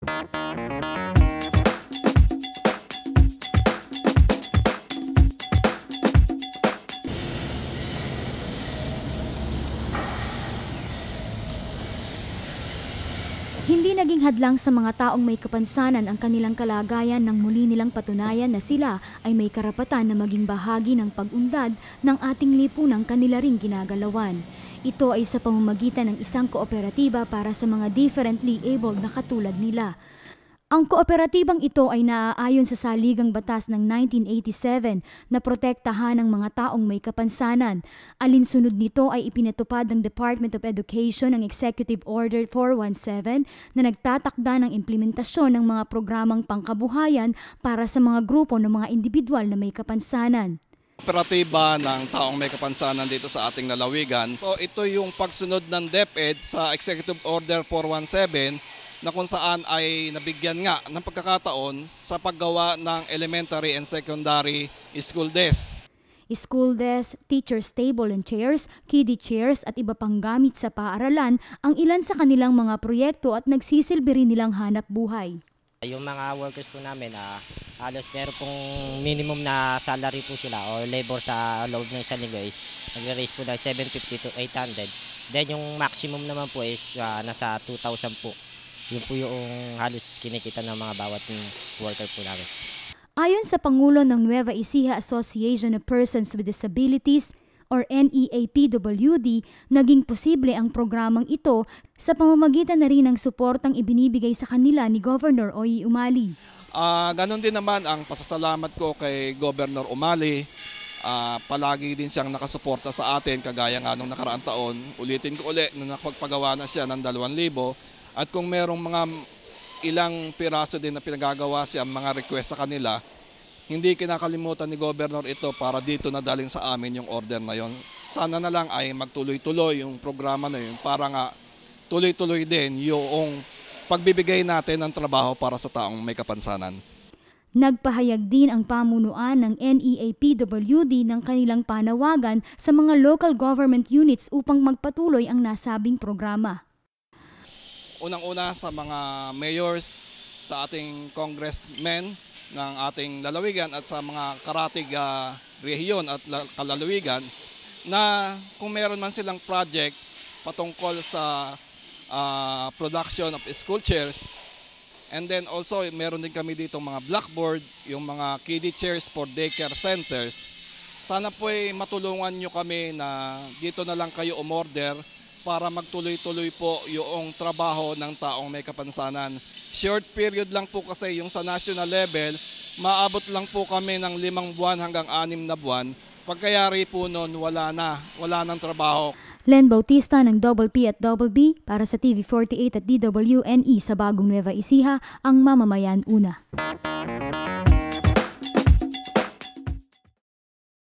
Hindi naging hadlang sa mga taong may kapansanan ang kanilang kalagayan nang muli nilang patunayan na sila ay may karapatan na maging bahagi ng pag-unlad ng ating lipunang kanila ring ginagalawan. Ito ay sa pamamagitan ng isang kooperatiba para sa mga differently abled na katulad nila. Ang kooperatibang ito ay naaayon sa saligang batas ng 1987 na protektahan ang mga taong may kapansanan. Alinsunod nito ay ipinatupad ng Department of Education ang Executive Order 417 na nagtatakda ng implementasyon ng mga programang pangkabuhayan para sa mga grupo ng mga individual na may kapansanan. Kooperatiba ng taong may kapansanan dito sa ating lalawigan. So ito yung pagsunod ng DepEd sa Executive Order 417 na kung saan ay nabigyan nga ng pagkakataon sa paggawa ng elementary and secondary school desk. School desk, teacher's table and chairs, kiddie chairs at iba pang gamit sa paaralan ang ilan sa kanilang mga proyekto at nagsisilbi rin nilang hanap buhay. Yung mga workers po namin, halos meron pong minimum na salary po sila o labor sa loob ng isang linggo is nag-raise po ng 750 to 800. Then yung maximum naman po is nasa 2,000 po. Yun po yung halos kinikita ng mga bawat worker po namin. Ayon sa Pangulo ng Nueva Ecija Association of Persons with Disabilities or NEAPWD, naging posible ang programang ito sa pamamagitan na rin ng suportang ibinibigay sa kanila ni Governor Oy Umali. Ganon din naman ang pasasalamat ko kay Governor Umali. Palagi din siyang nakasuporta sa atin kagaya nga nung nakaraang taon. Ulitin ko ulit nung nakapagpagawa na siya ng 2,000. At kung merong mga ilang piraso din na pinagagawa siya mga request sa kanila, hindi kinakalimutan ni Governor ito para dito nadalhin sa amin yung order na yon. Sana na lang ay magtuloy-tuloy yung programa na yun para nga tuloy-tuloy din yung pagbibigay natin ng trabaho para sa taong may kapansanan. Nagpahayag din ang pamunuan ng NEAPWD ng kanilang panawagan sa mga local government units upang magpatuloy ang nasabing programa. Unang-una sa mga mayors, sa ating congressmen ng ating lalawigan at sa mga karatig rehiyon at kalalawigan na kung meron man silang project patungkol sa production of school chairs, and then also meron din kami dito mga blackboard, yung mga kiddie chairs for daycare centers. Sana po ay matulungan nyo kami na dito na lang kayo umorder para magtuloy-tuloy po yung trabaho ng taong may kapansanan. Short period lang po kasi yung sa national level, maabot lang po kami ng 5 buwan hanggang 6 na buwan. Pagkayari po noon, wala nang trabaho. Len Bautista ng Double P at Double B para sa TV48 at DWNE sa Bagong Nueva Ecija, ang mamamayan una.